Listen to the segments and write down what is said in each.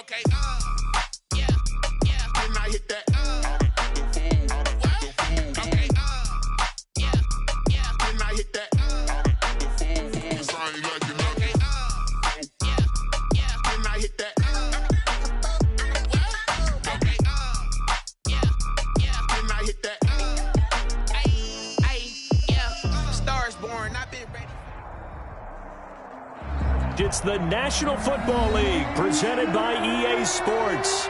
Okay, yeah, can I hit that? Okay, yeah, can I hit that? Cause I ain't like it nothing. Yeah, can I hit that? Okay, yeah, can I hit that? Yeah, Stars born, I've been ready. It's the National Football League presented by EA Sports.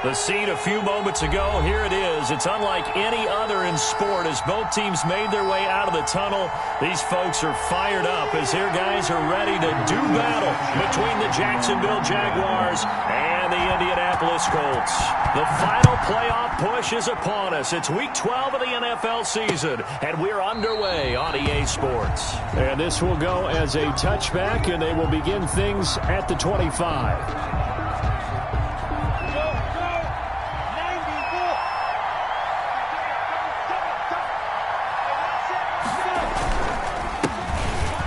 The scene a few moments ago, here it is. It's unlike any other in sport as both teams made their way out of the tunnel. These folks are fired up as their guys are ready to do battle between the Jacksonville Jaguars and the Indianapolis Colts. The final playoff push is upon us. It's week 12 of the NFL season, and we're underway on EA Sports. And this will go as a touchback, and they will begin things at the 25.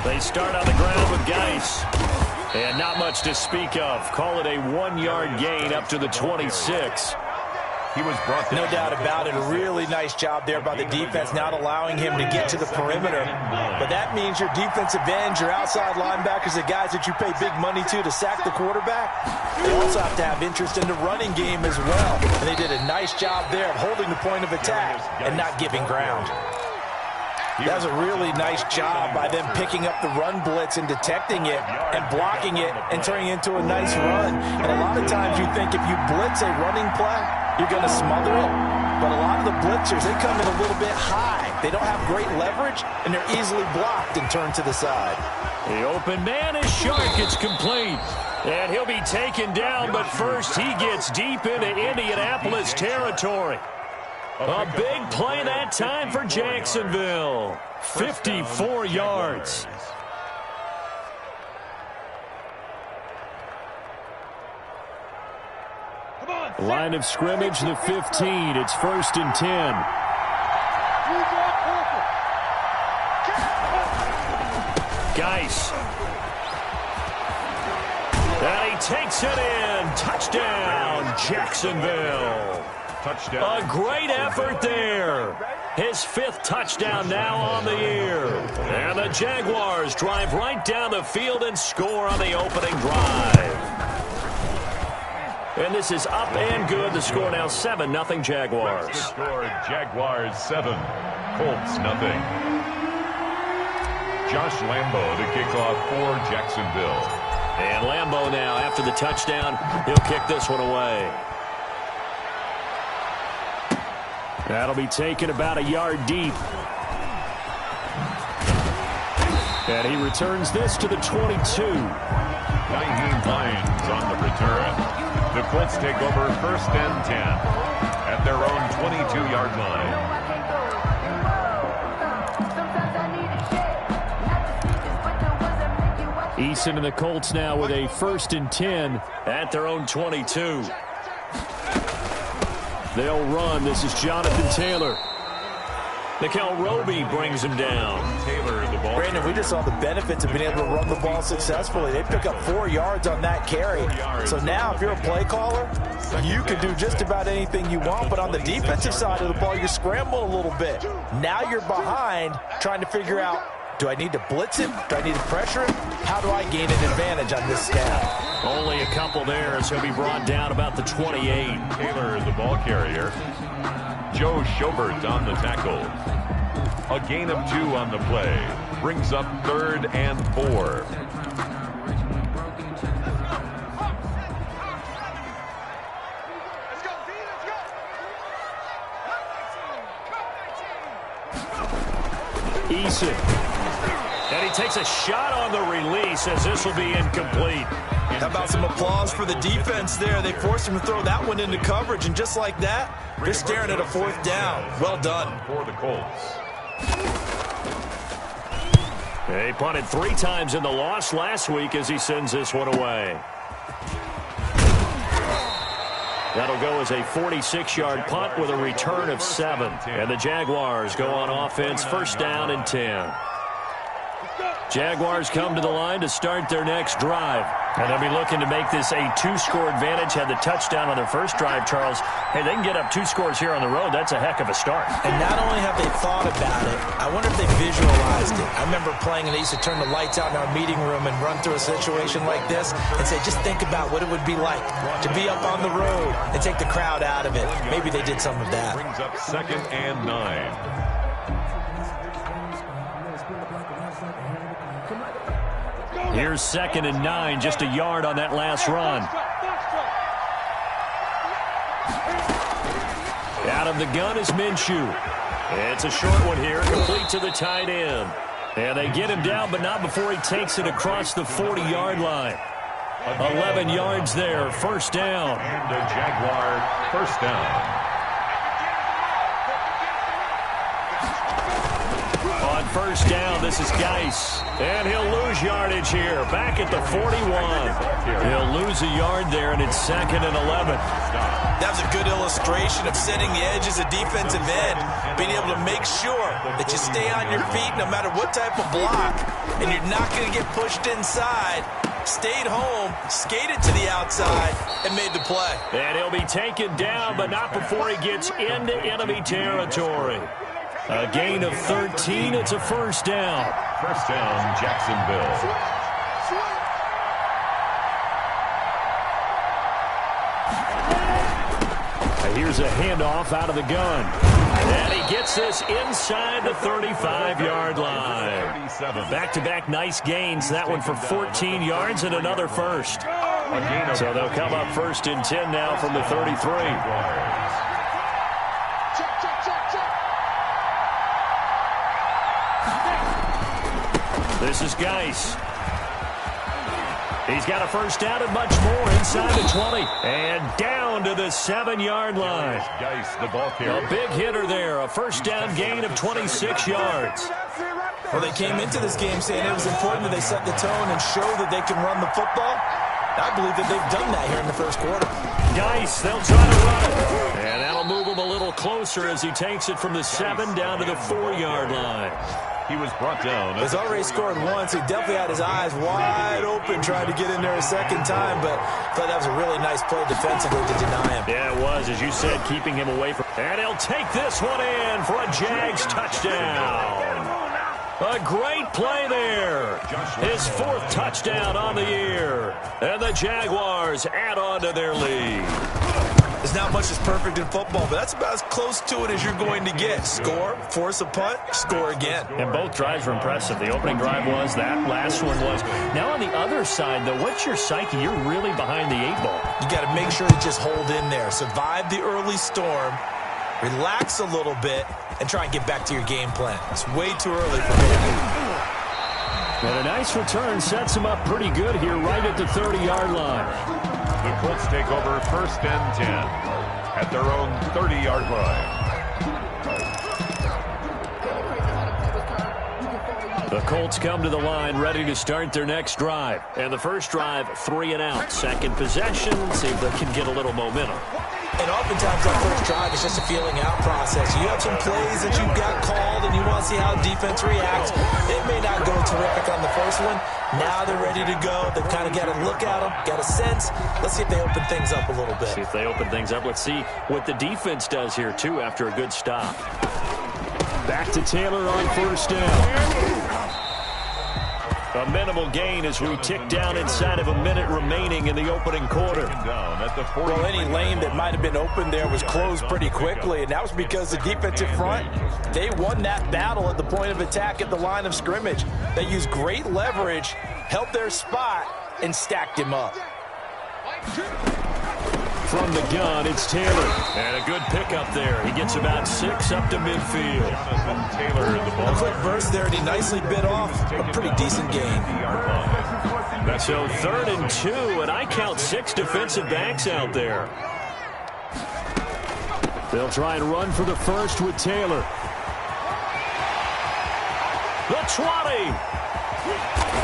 They start on the ground with Geis. And not much to speak of. Call it a 1-yard gain up to the 26. He was brought down. No doubt about it. A really nice job there by the defense, not allowing him to get to the perimeter. But that means your defensive ends, your outside linebackers, the guys that you pay big money to sack the quarterback, they also have to have interest in the running game as well. And they did a nice job there of holding the point of attack and not giving ground. That was a really nice job by them picking up the run blitz and detecting it and blocking it and turning it into a nice run. And a lot of times you think if you blitz a running play, you're going to smother it. But a lot of the blitzers, they come in a little bit high. They don't have great leverage, and they're easily blocked and turned to the side. The open man is Shark. It's complete. And he'll be taken down, but first he gets deep into Indianapolis territory. A big play that time for Jacksonville. 54 yards. Line of scrimmage, the 15. It's 1st and 10. Geis. And he takes it in. Touchdown, Jacksonville. Touchdown. A great effort there. His 5th touchdown now on the year. And the Jaguars drive right down the field and score on the opening drive. And this is up and good. The score now 7-0 Jaguars. Score Jaguars 7, Colts 0. Josh Lambo to kick off for Jacksonville. And Lambo now, after the touchdown, he'll kick this one away. That'll be taken about a yard deep. And he returns this to the 22. Nyheim Hines on the return. The Colts take over 1st and 10 at their own 22-yard line. Eason and the Colts now with a 1st and 10 at their own 22. They'll run. This is Jonathan Taylor. Nickel Roby brings him down. Taylor, the ball. Brandon, we just saw the benefits of being able to run the ball successfully. They pick up 4 yards on that carry. So now if you're a play caller, you can do just about anything you want. But on the defensive side of the ball, you're scrambling a little bit. Now you're behind trying to figure out, do I need to blitz him? Do I need to pressure him? How do I gain an advantage on this snap? Only a couple there as he'll be brought down about the 28. Taylor, the ball carrier. Joe Schobert on the tackle. A gain of 2 on the play. Brings up 3rd and 4. Eason. And he takes a shot on the release as this will be incomplete. How about some applause for the defense there? They forced him to throw that one into coverage, and just like that, they're staring at a 4th down. Well done. For the Colts. He punted 3 times in the loss last week as he sends this one away. That'll go as a 46-yard punt with a return of 7. And the Jaguars go on offense, 1st down and 10. Jaguars come to the line to start their next drive. And they'll be looking to make this a 2-score advantage. Had the touchdown on their first drive, Charles. Hey, they can get up 2 scores here on the road. That's a heck of a start. And not only have they thought about it, I wonder if they visualized it. I remember playing, and they used to turn the lights out in our meeting room and run through a situation like this and say, just think about what it would be like to be up on the road and take the crowd out of it. Maybe they did some of that. Brings up 2nd and 9. Here's 2nd and 9, just a yard on that last run. Out of the gun is Minshew. It's a short one here, complete to the tight end. And they get him down, but not before he takes it across the 40-yard line. 11 yards there, first down. And a Jaguar first down. On first down, this is Geis. And he'll lose yardage here, back at the 41. He'll lose a yard there, and it's 2nd and 11. That was a good illustration of setting the edges of defensive end, being able to make sure that you stay on your feet no matter what type of block, and you're not going to get pushed inside. Stayed home, skated to the outside, and made the play. And he'll be taken down, but not before he gets into enemy territory. A gain of 13. It's a first down. First down, Jacksonville. Here's a handoff out of the gun. And he gets this inside the 35-yard line. Back-to-back nice gains. That one for 14 yards and another first. So they'll come up 1st and 10 now from the 33. This is Geis. He's got a first down and much more inside the 20. And down to the 7-yard line. Geis, the ball carrier. A big hitter there. A first down gain of 26 yards. Well, they came into this game saying it was important that they set the tone and show that they can run the football. I believe that they've done that here in the first quarter. Geis, they'll try to run it. And that'll move him a little closer as he takes it from the 7 down to the 4-yard line. He was brought down. He's already scored once. He definitely had his eyes wide open trying to get in there a second time, but I thought that was a really nice play defensively to deny him. Yeah, it was, as you said, keeping him away from. And he'll take this one in for a Jags touchdown. A great play there. His 4th touchdown on the year. And the Jaguars add on to their lead. There's not much that's perfect in football, but that's about as close to it as you're going to get. Score, force a punt, score again. And both drives were impressive. The opening drive was, that last one was. Now on the other side, though, what's your psyche? You're really behind the 8 ball. You got to make sure to just hold in there. Survive the early storm, relax a little bit, and try and get back to your game plan. It's way too early for me. And a nice return sets him up pretty good here right at the 30-yard line. The Colts take over 1st and 10 at their own 30-yard line. The Colts come to the line ready to start their next drive. And the first drive, 3 and out. Second possession, see if they can get a little momentum. And oftentimes that first drive is just a feeling out process. You have some plays that you've got called and you want to see how defense reacts. It may not go terrific on the first one. Now they're ready to go. They've kind of got to look at them, got a sense. Let's see if they open things up a little bit. See if they open things up. Let's see what the defense does here, too, after a good stop. Back to Taylor on first down. A minimal gain as we tick down inside of a minute remaining in the opening quarter. Well, any lane that might have been open there was closed pretty quickly, and that was because the defensive front, they won that battle at the point of attack at the line of scrimmage. They used great leverage, held their spot, and stacked him up. From the gun, it's Taylor. And a good pickup there. He gets about 6 up to midfield. Taylor, the ball. A quick burst there, and he nicely bit off a pretty decent gain. So 3rd and 2, and I count 6 defensive backs out there. They'll try and run for the first with Taylor. The 20.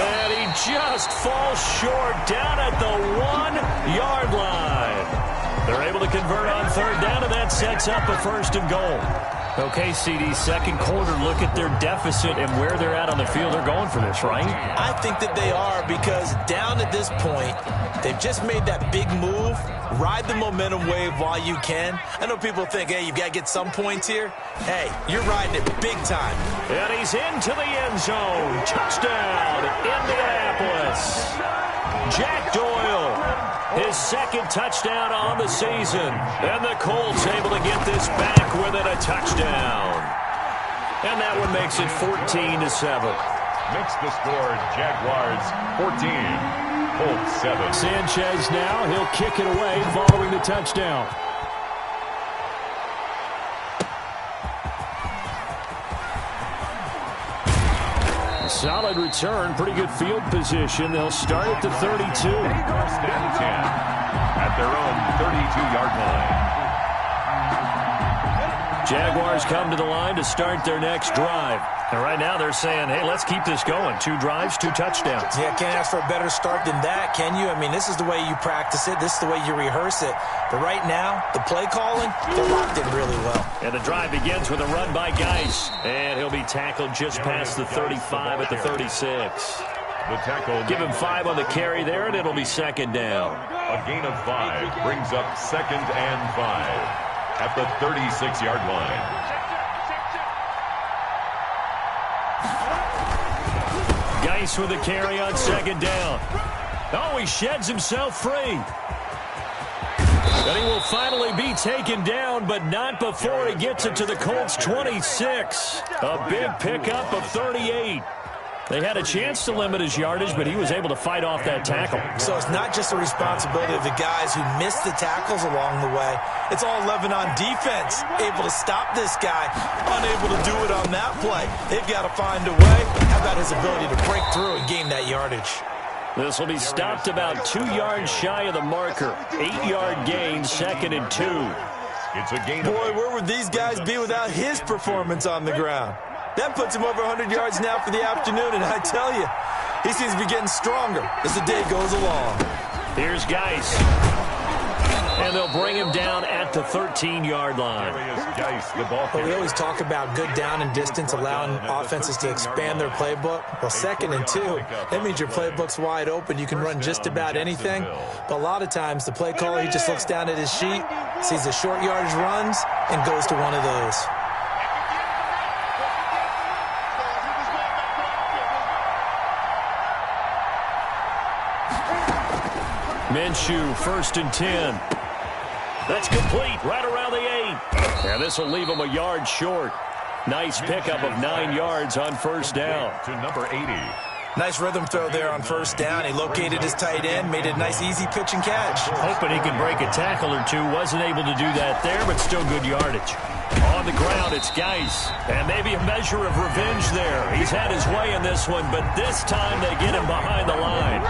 And he just falls short down at the 1-yard line. They're able to convert on 3rd down, and that sets up a 1st and goal. Okay, CD, second quarter, look at their deficit and where they're at on the field. They're going for this, right? I think that they are, because down at this point, they've just made that big move. Ride the momentum wave while you can. I know people think, hey, you've got to get some points here. Hey, you're riding it big time. And he's into the end zone. Touchdown, Indianapolis. Jack Doyle, his second touchdown on the season. And the Colts able to get this back within a touchdown. And that one makes it 14-7. Makes the score Jaguars 14, Colts 7. Sanchez now, he'll kick it away following the touchdown. Solid return, pretty good field position. They'll start at the 32. First and 10 at their own 32-yard line. Jaguars come to the line to start their next drive. And right now they're saying, hey, let's keep this going. 2 drives, 2 touchdowns. Yeah, can't ask for a better start than that, can you? I mean, this is the way you practice it. This is the way you rehearse it. But right now, the play calling, they're locked in really well. And the drive begins with a run by Geis. And he'll be tackled just past the 35 at the 36. The tackle. Give him 5 on the carry there, and it'll be second down. A gain of 5 brings up 2nd and 5 at the 36-yard line. Geis with a carry on second down. Oh, he sheds himself free. And he will finally be taken down, but not before he gets it to the Colts 26. A big pickup of 38. They had a chance to limit his yardage, but he was able to fight off that tackle. So it's not just the responsibility of the guys who missed the tackles along the way. It's all 11 on defense, able to stop this guy, unable to do it on that play. They've got to find a way. How about his ability to break through and gain that yardage? This will be stopped about 2 yards shy of the marker. 8-yard gain, 2nd and 2. It's a gain. Boy, where would these guys be without his performance on the ground? That puts him over 100 yards now for the afternoon, and I tell you, he seems to be getting stronger as the day goes along. Here's Geis. And they'll bring him down at the 13-yard line. But we always talk about good down and distance, allowing offenses to expand their playbook. Well, 2nd and 2, that means your playbook's wide open. You can run just about anything. But a lot of times, the play caller, he just looks down at his sheet, sees the short yardage runs, and goes to one of those. Minshew, 1st and 10. That's complete, right around the 8. And this will leave him a yard short. Nice pickup of 9 yards on first down. To number 80. Nice rhythm throw there on first down. He located his tight end, made a nice easy pitch and catch. Hoping he can break a tackle or two. Wasn't able to do that there, but still good yardage. On the ground, it's Geis. And maybe a measure of revenge there. He's had his way in this one, but this time they get him behind the line.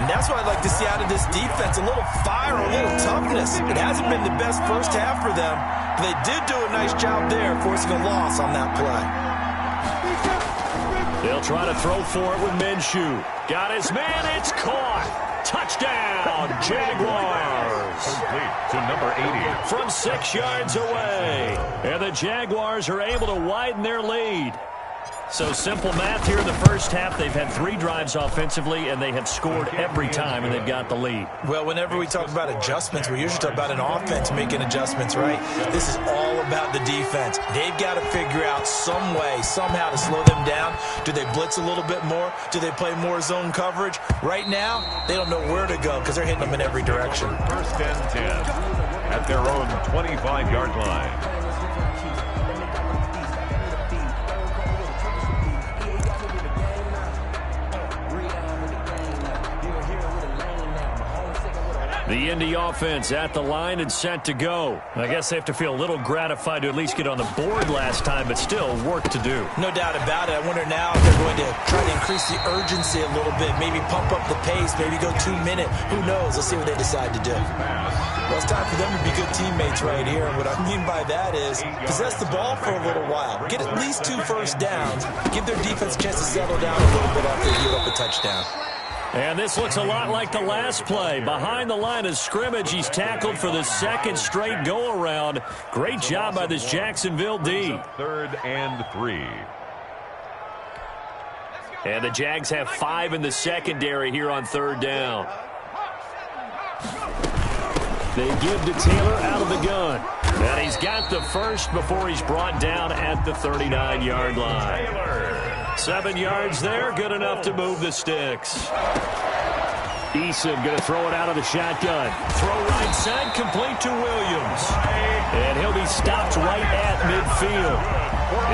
And that's what I'd like to see out of this defense, a little fire, a little toughness. It hasn't been the best first half for them, but they did do a nice job there, forcing a loss on that play. They'll try to throw for it with Minshew. Got his man, it's caught. Touchdown, Jaguars. Complete to number 80. From 6 yards away. And the Jaguars are able to widen their lead. So simple math here in the first half. They've had 3 drives offensively, and they have scored every time, and they've got the lead. Well, whenever we talk about adjustments, we usually talk about an offense making adjustments, right? This is all about the defense. They've got to figure out some way, somehow to slow them down. Do they blitz a little bit more? Do they play more zone coverage? Right now, they don't know where to go because they're hitting them in every direction. 1st and 10 at their own 25-yard line. The Indy offense at the line and set to go. I guess they have to feel a little gratified to at least get on the board last time, but still work to do. No doubt about it. I wonder now if they're going to try to increase the urgency a little bit, maybe pump up the pace, maybe go 2-minute. Who knows? Let's see what they decide to do. Well, it's time for them to be good teammates right here. And what I mean by that is possess the ball for a little while. Get at least 2 first downs. Give their defense a chance to settle down a little bit after they give up a touchdown. And this looks a lot like the last play. Behind the line of scrimmage, he's tackled for the second straight go-around. Great job by this Jacksonville D. 3rd and 3. And the Jags have 5 in the secondary here on 3rd down. They give to Taylor out of the gun. And he's got the first before he's brought down at the 39-yard line. 7 yards there, good enough to move the sticks. Eason going to throw it out of the shotgun. Throw right side, complete to Williams. And he'll be stopped right at midfield.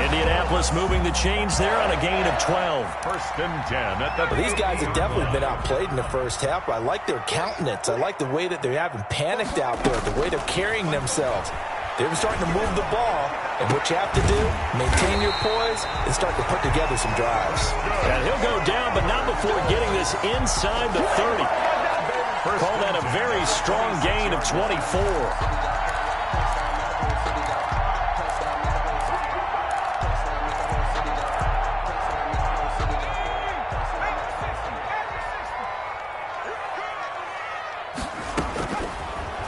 Indianapolis moving the chains there on a gain of 12. 1st and 10 at the... Well, these guys have definitely been outplayed in the first half. I like their countenance. I like the way that they're having panicked out there, the way they're carrying themselves. They're starting to move the ball, and what you have to do, maintain your poise and start to put together some drives. And he'll go down, but not before getting this inside the 30. Call that a very strong gain of 24.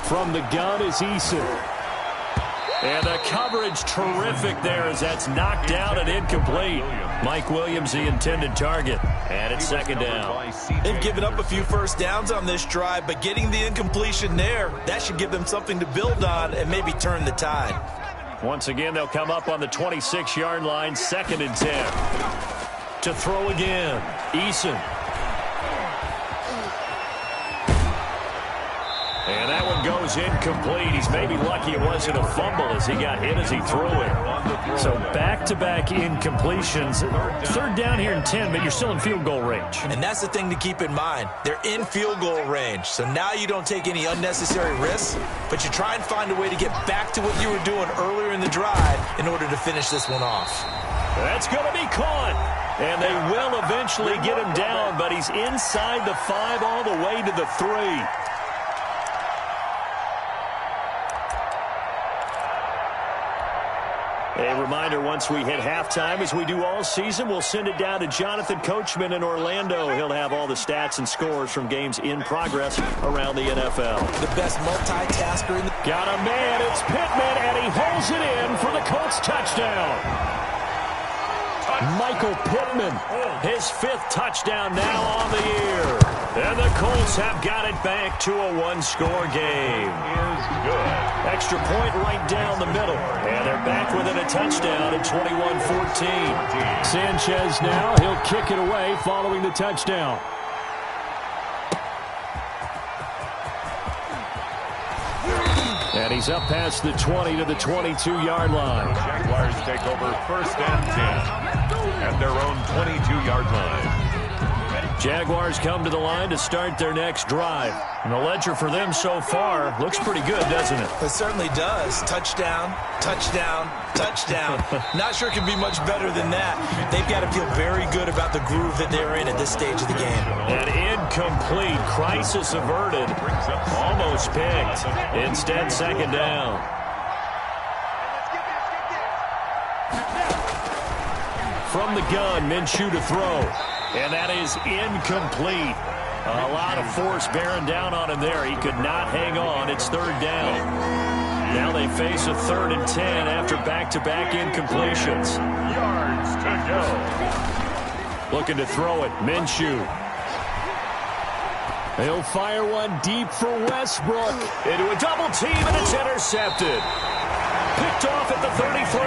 From the gun is Eason. And the coverage terrific there as that's knocked down and incomplete. Mike Williams, the intended target. And it's 2nd down. They've given up a few first downs on this drive, but getting the incompletion there, that should give them something to build on and maybe turn the tide. Once again, they'll come up on the 26-yard line, 2nd and 10. To throw again, Eason. And that one goes incomplete. He's maybe lucky it wasn't a fumble as he got hit as he threw it. So back-to-back incompletions. 3rd down here and 10, but you're still in field goal range. And that's the thing to keep in mind. They're in field goal range. So now you don't take any unnecessary risks, but you try and find a way to get back to what you were doing earlier in the drive in order to finish this one off. That's going to be caught. And they will eventually get him down, but he's inside the 5 all the way to the 3. A reminder, once we hit halftime, as we do all season, we'll send it down to Jonathan Coachman in Orlando. He'll have all the stats and scores from games in progress around the NFL. The best multitasker in the... Got a man, it's Pittman, and he holds it in for the Colts touchdown. Michael Pittman, his 5th touchdown now on the year. And the Colts have got it back to a 1-score game. Is good. Extra point right down the middle. And they're back within a touchdown at 21-14. Sanchez now, he'll kick it away following the touchdown. And he's up past the 20 to the 22-yard line. Jaguars take over 1st and 10 at their own 22-yard line. Jaguars come to the line to start their next drive. And the ledger for them so far looks pretty good, doesn't it? It certainly does. Touchdown, touchdown, touchdown. Not sure it can be much better than that. They've got to feel very good about the groove that they're in at this stage of the game. An incomplete, crisis averted, almost picked. Instead, 2nd down. From the gun, Minshew to throw. And that is incomplete. A lot of force bearing down on him there. He could not hang on. It's 3rd down. Now they face a 3rd and 10 after back-to-back incompletions. Yards to go. Looking to throw it. Minshew. He'll fire one deep for Westbrook. Into a double team, and it's intercepted. Picked off at the 33.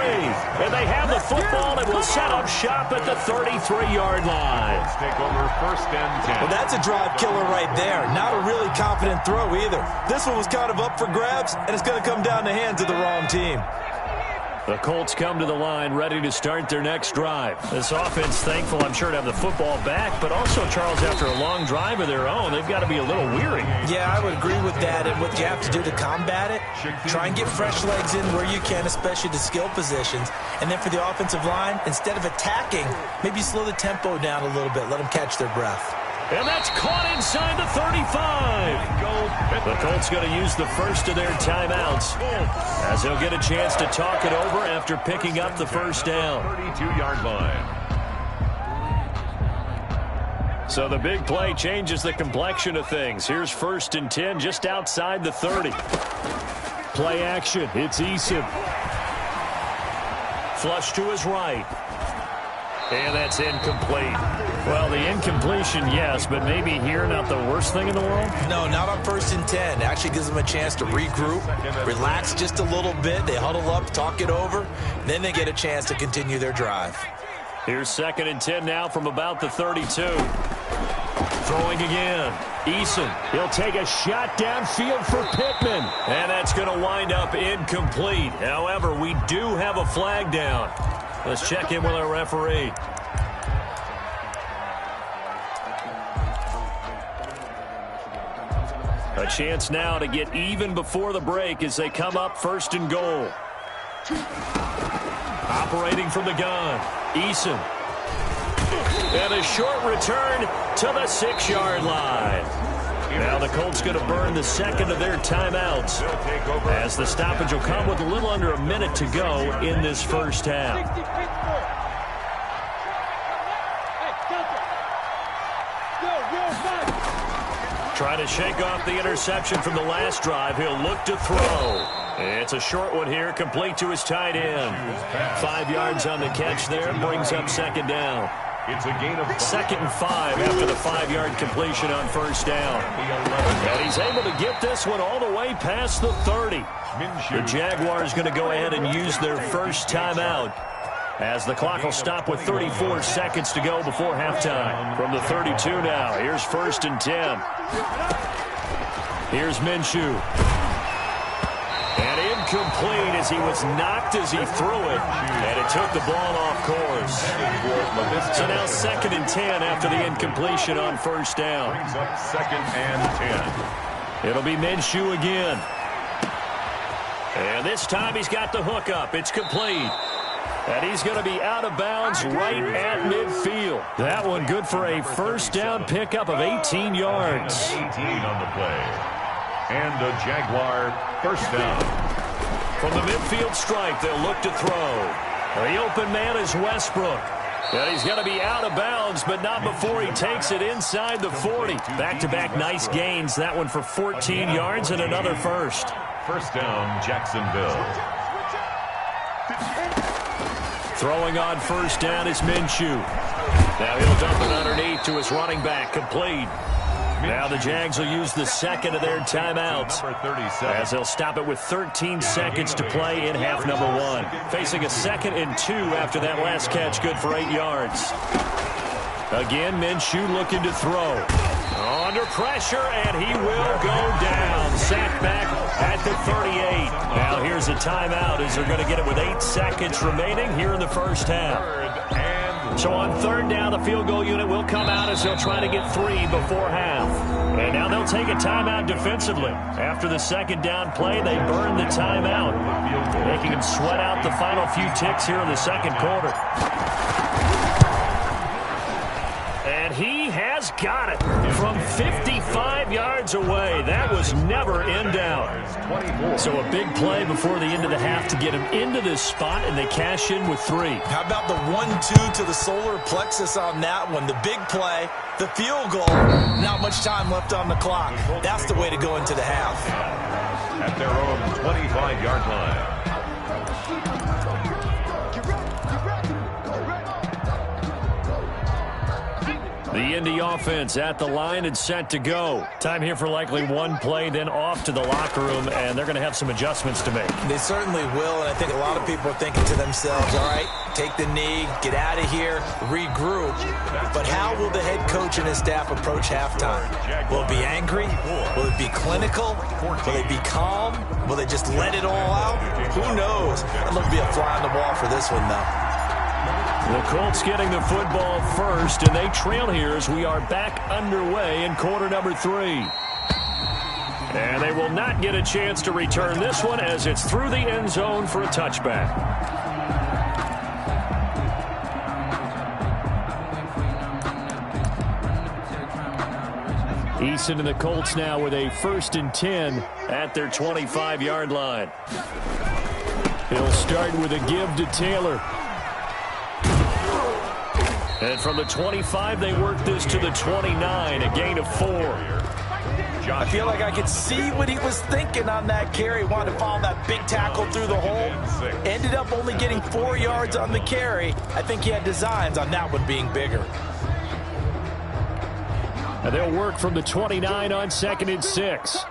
And they have the football and will set up shop at the 33-yard line. Let's take over 1st and 10. Well, that's a drive killer right there. Not a really confident throw either. This one was kind of up for grabs, and it's going to come down the hands of the wrong team. The Colts come to the line ready to start their next drive. This offense thankful, I'm sure, to have the football back, but also, Charles, after a long drive of their own, they've got to be a little weary. Yeah, I would agree with that, and what you have to do to combat it, try and get fresh legs in where you can, especially the skill positions, and then for the offensive line, instead of attacking, maybe slow the tempo down a little bit, let them catch their breath. And that's caught inside the 35. The Colts going to use the first of their timeouts as he'll get a chance to talk it over after picking up the first down. 32-yard line. So the big play changes the complexion of things. Here's 1st and 10 just outside the 30. Play action. It's Eason. Flush to his right. And that's incomplete. Well, the incompletion, yes, but maybe here not the worst thing in the world? No, not on 1st and 10. It actually gives them a chance to regroup, relax just a little bit. They huddle up, talk it over, then they get a chance to continue their drive. Here's 2nd and 10 now from about the 32. Throwing again. Eason, he'll take a shot downfield for Pittman. And that's going to wind up incomplete. However, we do have a flag down. Let's check in with our referee. A chance now to get even before the break as they come up 1st and goal. Operating from the gun, Eason. And a short return to the 6-yard line. Now the Colts going to burn the 2nd of their timeouts as the stoppage will come with a little under a minute to go in this 1st half. Trying to shake off the interception from the last drive. He'll look to throw. It's a short one here, complete to his tight end. 5 yards on the catch there, brings up 2nd down. It's a gain of 2nd and 5 after the 5-yard completion on 1st down. And he's able to get this one all the way past the 30. The Jaguars going to go ahead and use their 1st timeout as the clock will stop with 34 seconds to go before halftime. From the 32 now, here's 1st and 10. Here's Minshew. And incomplete as he was knocked as he threw it. And it took the ball off course. So now 2nd and 10 after the incompletion on 1st down. brings up 2nd and 10. It'll be Minshew again. And this time he's got the hook up. It's complete. And he's going to be out of bounds right at midfield. That one good for a 1st down pickup of 18 yards. 18 on the play. And a Jaguar 1st down. From the midfield stripe, they'll look to throw. The open man is Westbrook. And he's going to be out of bounds, but not before he takes it inside the 40. Back-to-back nice gains. That one for 14 yards and another 1st. 1st down, Jacksonville. Throwing on 1st down is Minshew. Now he'll dump it underneath to his running back, complete. Now the Jags will use the 2nd of their timeouts as they'll stop it with 13 seconds to play in half number 1. Facing a 2nd and 2 after that last catch, good for 8 yards. Again, Minshew looking to throw. Under pressure, and he will go down. Sacked back at the 38. Now here's a timeout as they're going to get it with 8 seconds remaining here in the 1st half. So on 3rd down, the field goal unit will come out as they'll try to get 3 before half. And now they'll take a timeout defensively. After the 2nd down play, they burn the timeout, making them sweat out the final few ticks here in the 2nd quarter. And he has got it from 55 yards away. That was never in doubt. So a big play before the end of the half to get him into this spot, and they cash in with 3. How about the 1-2 to the solar plexus on that one? The big play, the field goal, not much time left on the clock. That's the way to go into the half. At their own 25-yard line. The Indy offense at the line and set to go. Time here for likely one play, then off to the locker room, and they're going to have some adjustments to make. They certainly will, and I think a lot of people are thinking to themselves, all right, take the knee, get out of here, regroup. But how will the head coach and his staff approach halftime? Will it be angry? Will it be clinical? Will they be calm? Will they just let it all out? Who knows? It'll be a fly on the wall for this one, though. The Colts getting the football first, and they trail here as we are back underway in quarter number 3. And they will not get a chance to return this one as it's through the end zone for a touchback. Eason and the Colts now with a 1st and 10 at their 25-yard line. He'll start with a give to Taylor. And from the 25, they work this to the 29, a gain of 4. I feel like I could see what he was thinking on that carry. Wanted to follow that big tackle through the hole. Ended up only getting 4 yards on the carry. I think he had designs on that one being bigger. And they'll work from the 29 on 2nd and 6.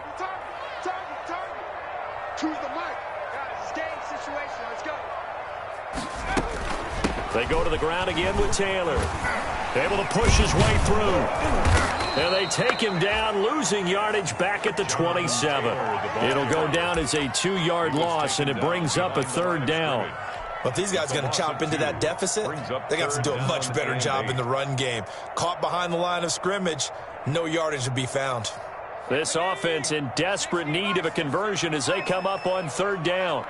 They go to the ground again with Taylor. Able to push his way through. And they take him down, losing yardage back at the 27. It'll go down as a 2-yard loss, and it brings up a 3rd down. Well, if these guys are going to chop into that deficit, they got to do a much better job in the run game. Caught behind the line of scrimmage, no yardage to be found. This offense in desperate need of a conversion as they come up on 3rd down.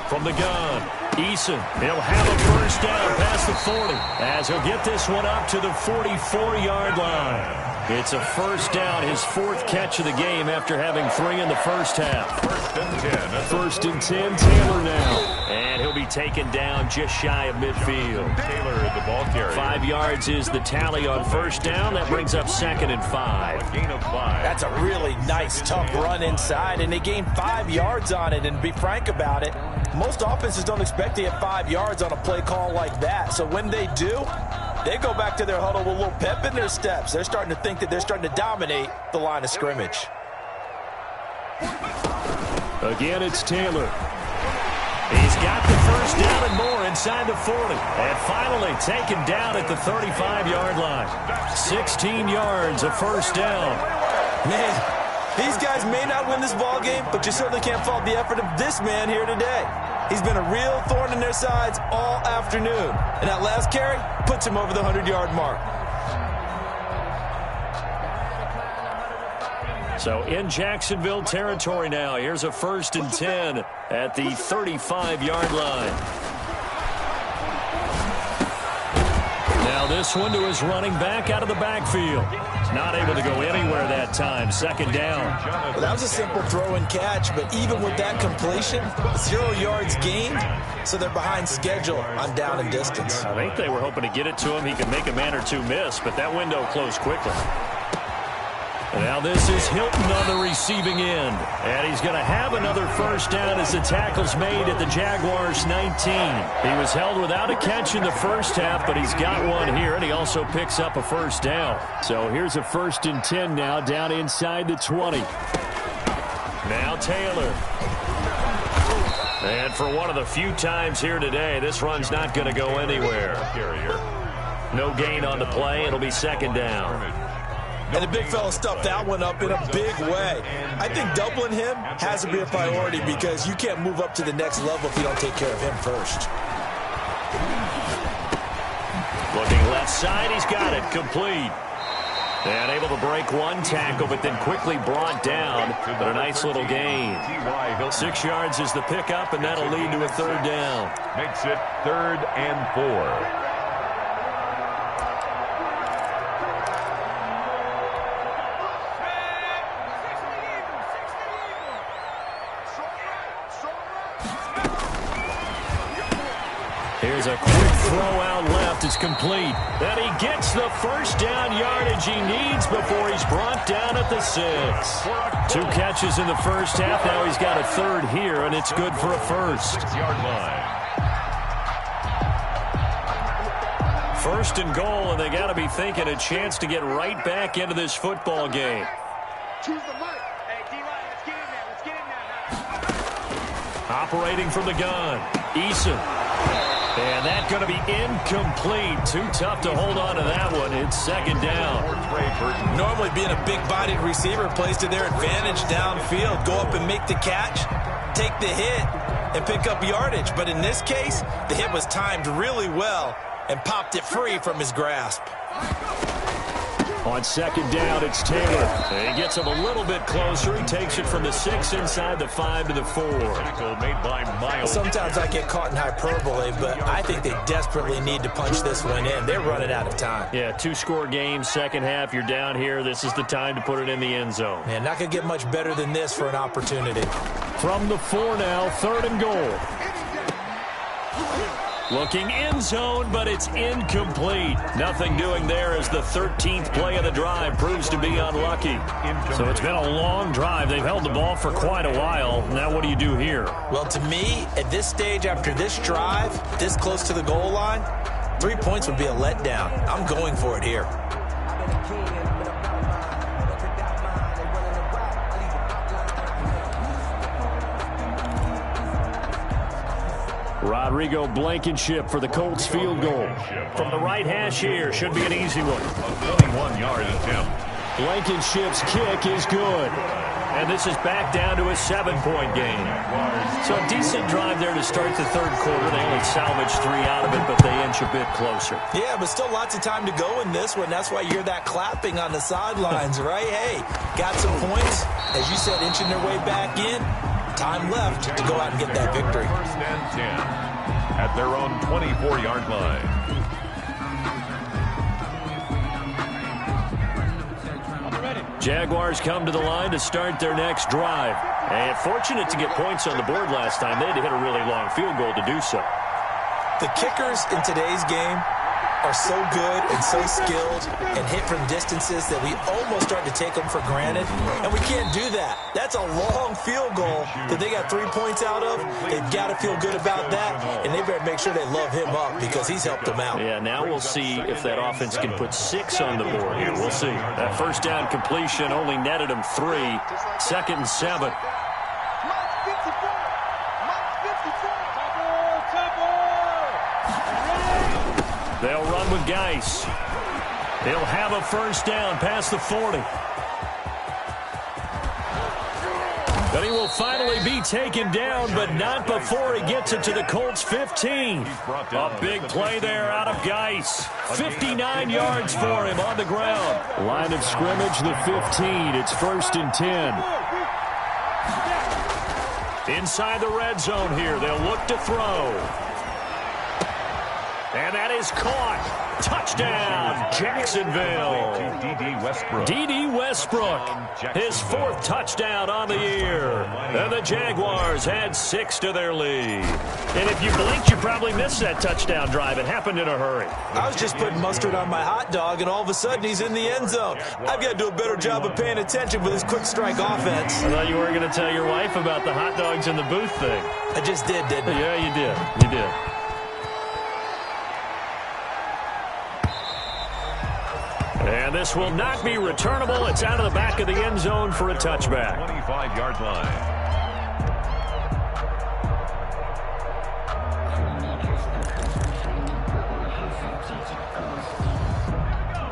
From the gun, Eason, he'll have a 1st down past the 40 as he'll get this one up to the 44-yard line. It's a 1st down, his 4th catch of the game after having 3 in the first half. 1st and 10, Taylor now. And he'll be taken down just shy of midfield. Taylor, the ball carrier. 5 yards is the tally on 1st down. That brings up 2nd and 5. Gain of 5. That's a really nice, tough run inside, and they gained 5 yards on it. And to be frank about it, most offenses don't expect to get 5 yards on a play call like that. So when they do, they go back to their huddle with a little pep in their steps. They're starting to think that they're starting to dominate the line of scrimmage. Again, it's Taylor. He's got the 1st down and more inside the 40. And finally taken down at the 35-yard line. 16 yards, a 1st down. Man, these guys may not win this ball game, but you certainly can't fault the effort of this man here today. He's been a real thorn in their sides all afternoon. And that last carry puts him over the 100-yard mark. So in Jacksonville territory now. Here's a 1st and 10 at the 35-yard line. Now this one to his running back out of the backfield. Not able to go anywhere that time. 2nd down. Well, that was a simple throw and catch, but even with that completion, 0 yards gained, so they're behind schedule on down and distance. I think they were hoping to get it to him. He could make a man or two miss, but that window closed quickly. And now this is Hilton on the receiving end. And he's going to have another 1st down as the tackle's made at the Jaguars' 19. He was held without a catch in the first half, but he's got one here, and he also picks up a 1st down. So here's a 1st and 10 now down inside the 20. Now Taylor. And for one of the few times here today, this run's not going to go anywhere. No gain on the play. It'll be 2nd down. And the big fella stuffed that one up in a big way. I think doubling him has to be a priority because you can't move up to the next level if you don't take care of him first. Looking left side, he's got it. Complete. And able to break one tackle, but then quickly brought down. But a nice little gain. 6 yards is the pickup, and that'll lead to a 3rd down. Makes it 3rd and 4. Here's a quick throw out left. It's complete. And he gets the 1st down yardage he needs before he's brought down at the 6. 2 catches in the first half. Now he's got a 3rd here, and it's good for a 1st. 6-yard line. 1st and goal, and they got to be thinking a chance to get right back into this football game. Operating from the gun, Eason. And that's going to be incomplete. Too tough to hold on to that one. It's 2nd down. Normally being a big-bodied receiver plays to their advantage downfield. Go up and make the catch, take the hit, and pick up yardage. But in this case, the hit was timed really well and popped it free from his grasp. On 2nd down, it's Taylor. He gets him a little bit closer. He takes it from the 6 inside the 5 to the 4. Made by Miles. Sometimes I get caught in hyperbole, but I think they desperately need to punch this one in. They're running out of time. Yeah, 2-score game, second half. You're down here. This is the time to put it in the end zone. Man, not going to get much better than this for an opportunity. From the 4 now, 3rd and goal. Looking end zone, but it's incomplete. Nothing doing there as the 13th play of the drive proves to be unlucky. So it's been a long drive. They've held the ball for quite a while. Now what do you do here? Well, to me, at this stage after this drive, this close to the goal line, 3 points would be a letdown. I'm going for it here. Rodrigo Blankenship for the Colts field goal. From the right hash here, should be an easy one. A 21-yard attempt. Blankenship's kick is good. And this is back down to a 7-point game. So a decent drive there to start the third quarter. They only salvaged 3 out of it, but they inch a bit closer. Yeah, but still lots of time to go in this one. That's why you hear that clapping on the sidelines, right? Hey, got some points. As you said, inching their way back in. Time left to go out and get that victory. First and 10 at their own 24-yard line. Jaguars come to the line to start their next drive. And fortunate to get points on the board last time. They had to hit a really long field goal to do so. The kickers in today's game are so good and so skilled and hit from distances that we almost start to take them for granted. And we can't do that. That's a long field goal that they got 3 points out of. They've got to feel good about that, and they better make sure they love him up because he's helped them out. Yeah, now we'll see if that offense can put 6 on the board here. We'll see. That first down completion only netted them 3. 2nd and 7. They'll run with Geis. He'll have a first down past the 40. But he will finally be taken down, but not before he gets it to the Colts 15. A big play there out of Geis. 59 yards for him on the ground. Line of scrimmage, the 15. It's 1st and 10. Inside the red zone here. They'll look to throw. And that is caught. Touchdown, Jacksonville. D.D. Westbrook, his 4th touchdown on the year. And the Jaguars add 6 to their lead. And if you blinked, you probably missed that touchdown drive. It happened in a hurry. I was just putting mustard on my hot dog, and all of a sudden he's in the end zone. I've got to do a better job of paying attention with this quick strike offense. I thought you weren't going to tell your wife about the hot dogs in the booth thing. I just did, didn't I? Yeah, you did. You did. And this will not be returnable. It's out of the back of the end zone for a touchback. 25-yard line.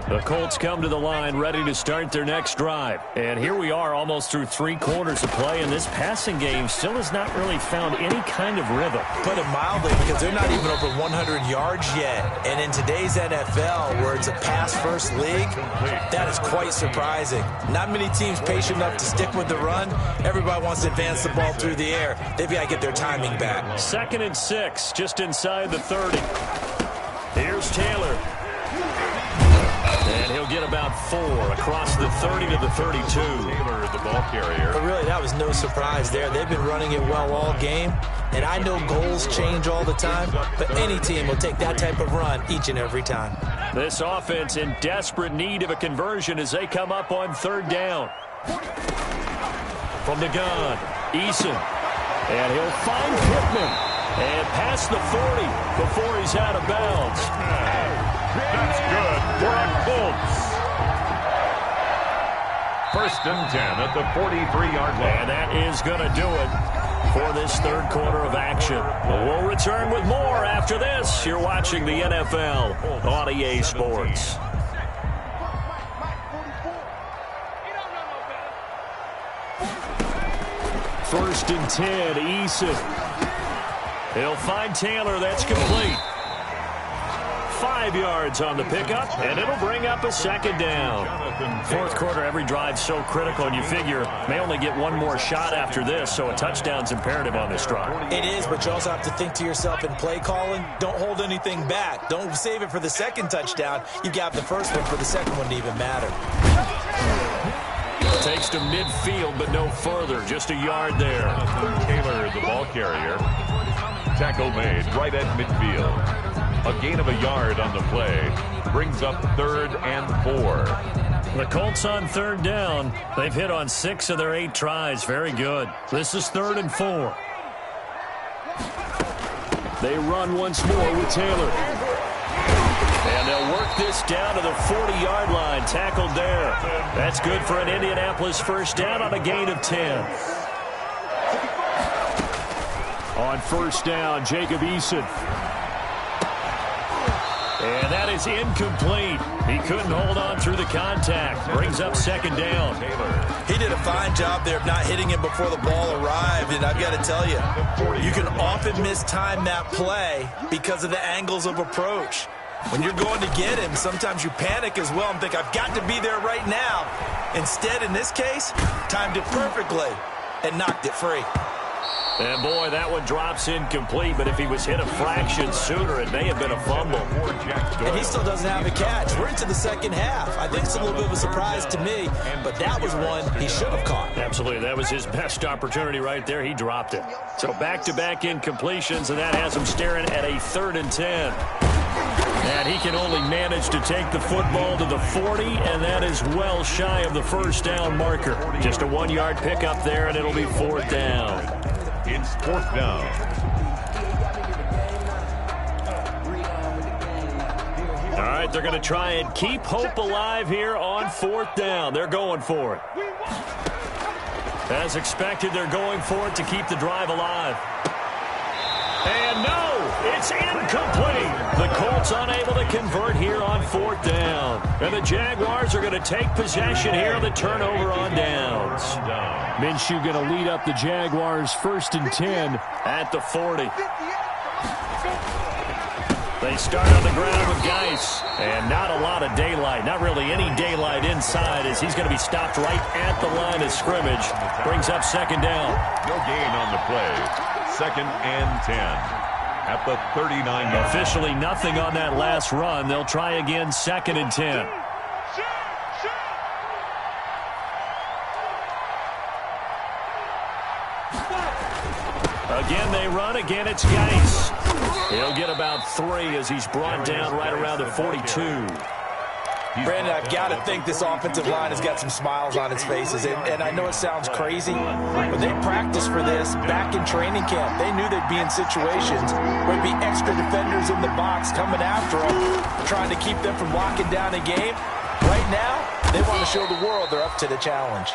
The Colts come to the line ready to start their next drive. And here we are almost through 3 quarters of play, and this passing game still has not really found any kind of rhythm. Put it mildly, because they're not even over 100 yards yet. And in today's NFL, where it's a pass-first league, that is quite surprising. Not many teams patient enough to stick with the run. Everybody wants to advance the ball through the air. They've got to get their timing back. 2nd and 6, just inside the 30. Here's Taylor. And he'll get about 4 across the 30 to the 32. Taylor, the ball carrier. But really, that was no surprise there. They've been running it well all game. And I know goals change all the time, but any team will take that type of run each and every time. This offense in desperate need of a conversion as they come up on 3rd down. From the gun, Eason. And he'll find Pittman. And past the 40 before he's out of bounds. That's good for a Colts. 1st and 10 at the 43-yard line. And that is going to do it for this 3rd quarter of action. We'll return with more after this. You're watching the NFL on EA Sports. First and 10, Eason. He'll find Taylor. That's complete. 5 yards on the pickup, and it'll bring up a 2nd down. 4th quarter, every drive so critical, and you figure may only get 1 more shot after this, so a touchdown's imperative on this drive. It is, but you also have to think to yourself in play calling, don't hold anything back. Don't save it for the 2nd touchdown. You got the first one for the 2nd one to even matter. Takes to midfield, but no further. Just a yard there. Taylor, the ball carrier. Tackle made right at midfield. A gain of a yard on the play. Brings up 3rd and 4. The Colts on 3rd down. They've hit on 6 of their 8 tries. Very good. This is 3rd and 4. They run once more with Taylor. And they'll work this down to the 40-yard line. Tackled there. That's good for an Indianapolis first down on a gain of 10. On 1st down, Jacob Eason. And that is incomplete. He couldn't hold on through the contact. Brings up 2nd down. He did a fine job there of not hitting him before the ball arrived. And I've got to tell you, you can often mistime that play because of the angles of approach. When you're going to get him, sometimes you panic as well and think, I've got to be there right now. Instead, in this case, timed it perfectly and knocked it free. And, boy, that one drops incomplete, but if he was hit a fraction sooner, it may have been a fumble. And he still doesn't have a catch. We're into the 2nd half. I think it's a little bit of a surprise to me, but that was one he should have caught. Absolutely. That was his best opportunity right there. He dropped it. So back-to-back incompletions, and that has him staring at a 3rd and 10. And he can only manage to take the football to the 40, and that is well shy of the first down marker. Just a 1-yard pickup there, and it'll be 4th down. It's 4th down. All right, they're going to try and keep hope alive here on 4th down. They're going for it. As expected, they're going for it to keep the drive alive. And no, it's incomplete. The Colts unable to convert here on 4th down. And the Jaguars are going to take possession here on the turnover on downs. Minshew going to lead up the Jaguars 1st and 10 at the 40. They start on the ground with Geis. And not a lot of daylight. Not really any daylight inside as he's going to be stopped right at the line of scrimmage. Brings up 2nd down. No gain on the play. 2nd and 10 at the 39. Officially nothing on that last run. They'll try again 2nd and 10. Again they run. Again it's Geis. He'll get about 3 as he's brought down right around the 42. Brandon, I've got to think this offensive line has got some smiles on its faces. And I know it sounds crazy, but they practiced for this back in training camp. They knew they'd be in situations where there'd be extra defenders in the box coming after them, trying to keep them from locking down a game. Right now, they want to show the world they're up to the challenge.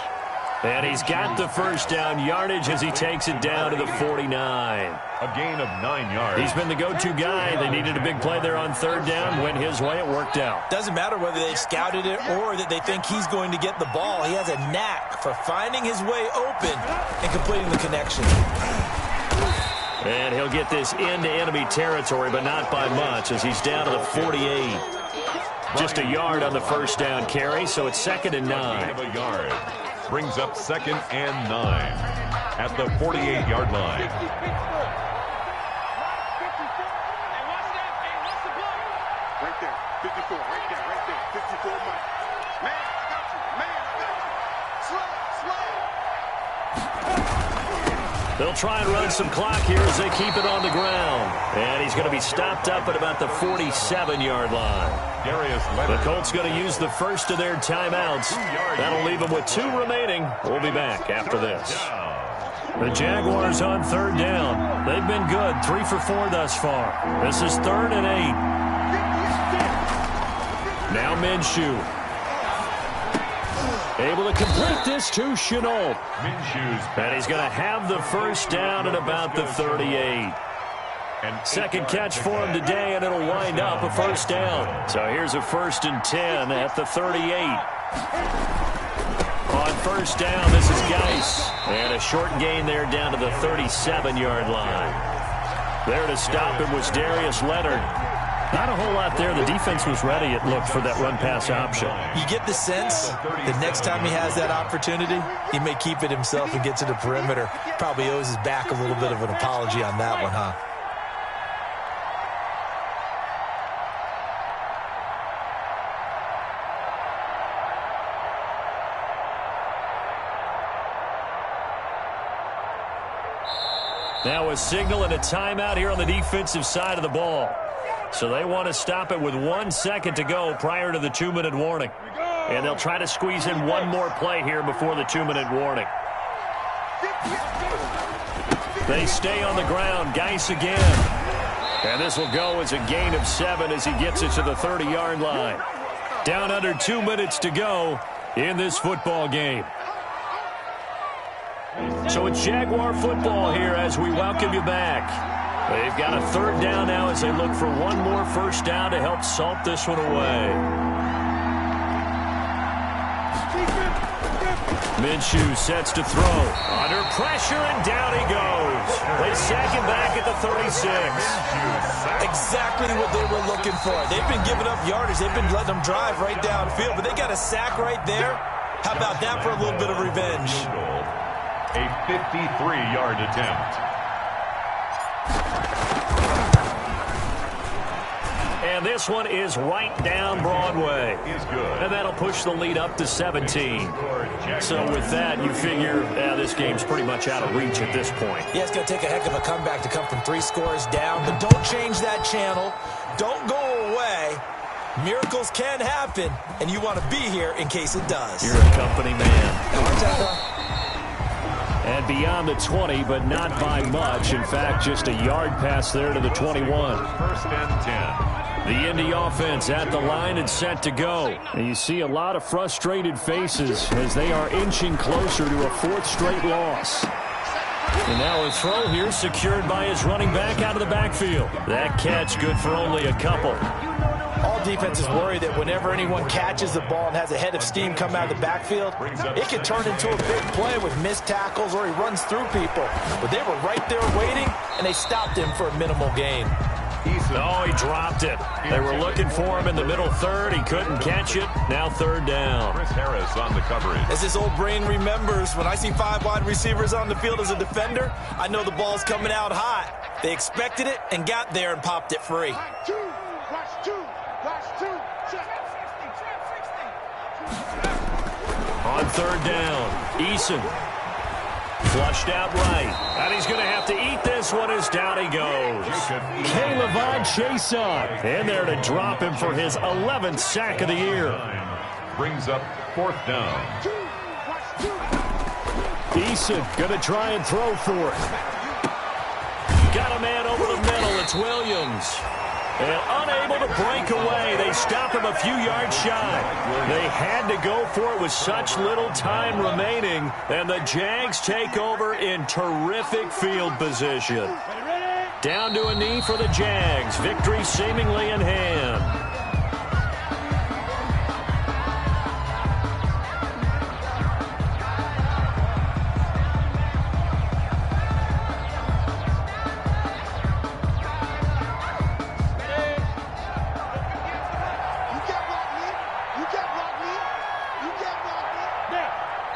And he's got the first down yardage as he takes it down to the 49. A gain of 9 yards. He's been the go-to guy. They needed a big play there on 3rd down. Went his way. It worked out. Doesn't matter whether they've scouted it or that they think he's going to get the ball. He has a knack for finding his way open and completing the connection. And he'll get this into enemy territory, but not by much as he's down to the 48. Just a yard on the first down carry, so it's 2nd and 9. Of a yard. Brings up 2nd and 9 at the 48-yard line. Right there, 54, right there, 54 Mike. Man, I got you, slow. They'll try and run some clock here as they keep it on the ground. And he's going to be stopped up at about the 47-yard line. The Colts going to use the first of their timeouts. That'll leave them with 2 remaining. We'll be back after this. The Jaguars on 3rd down. They've been good, 3 for 4 thus far. This is 3rd and 8. Now Minshew. Able to complete this to Chenault. And he's going to have the first down at about the 38. Second catch for him today, and it'll wind up a first down. So here's a 1st and 10 at the 38. On 1st down, this is Geis. And a short gain there down to the 37-yard line. There to stop him was Darius Leonard. Not a whole lot there. The defense was ready, it looked, for that run-pass option. You get the sense that next time he has that opportunity, he may keep it himself and get to the perimeter. Probably owes his back a little bit of an apology on that one, huh? Now a signal and a timeout here on the defensive side of the ball. So they want to stop it with 1 second to go prior to the 2-minute warning. And they'll try to squeeze in one more play here before the 2-minute warning. They stay on the ground. Geis again. And this will go as a gain of 7 as he gets it to the 30-yard line. Down under 2 minutes to go in this football game. So it's Jaguar football here as we welcome you back. They've got a 3rd down now as they look for one more first down to help salt this one away. Minshew sets to throw. Under pressure, and down he goes. They sack him back at the 36. Exactly what they were looking for. They've been giving up yardage. They've been letting them drive right downfield, but they got a sack right there. How about that for a little bit of revenge? A 53-yard attempt. And this one is right down Broadway. Is good. And that'll push the lead up to 17. So with that, you figure this game's pretty much out of reach at this point. Yeah, it's going to take a heck of a comeback to come from 3 scores down. But don't change that channel. Don't go away. Miracles can happen, and you want to be here in case it does. You're a company man. And beyond the 20, but not by much. In fact, just a yard pass there to the 21. 1st and 10. The Indy offense at the line and set to go. And you see a lot of frustrated faces as they are inching closer to a 4th straight loss. And now a throw here secured by his running back out of the backfield. That catch good for only a couple. All defenses worry that whenever anyone catches the ball and has a head of steam come out of the backfield, it can turn into a big play with missed tackles or he runs through people. But they were right there waiting, and they stopped him for a minimal gain. Oh, he dropped it. They were looking for him in the middle 3rd. He couldn't catch it. Now 3rd down. Chris Harris on the coverage. As this old brain remembers, when I see 5 wide receivers on the field as a defender, I know the ball's coming out hot. They expected it and got there and popped it free. On 3rd down, Eason flushed out right. And he's going to have to eat this one as down he goes. Caleb Chason in there to drop him for his 11th sack of the year. Brings up 4th down. Eason going to try and throw for it. Got a man over the middle. It's Williams. And unable to break away. They stop him a few yards shy. They had to go for it with such little time remaining. And the Jags take over in terrific field position. Down to a knee for the Jags. Victory seemingly in hand.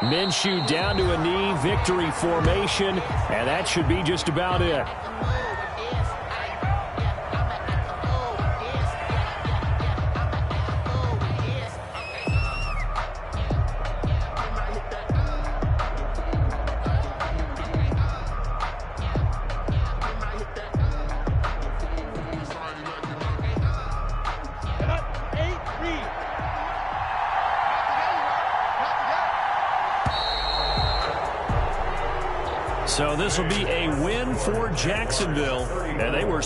Minshew down to a knee, victory formation, and that should be just about it. So this will be a win for Jacksonville, and they were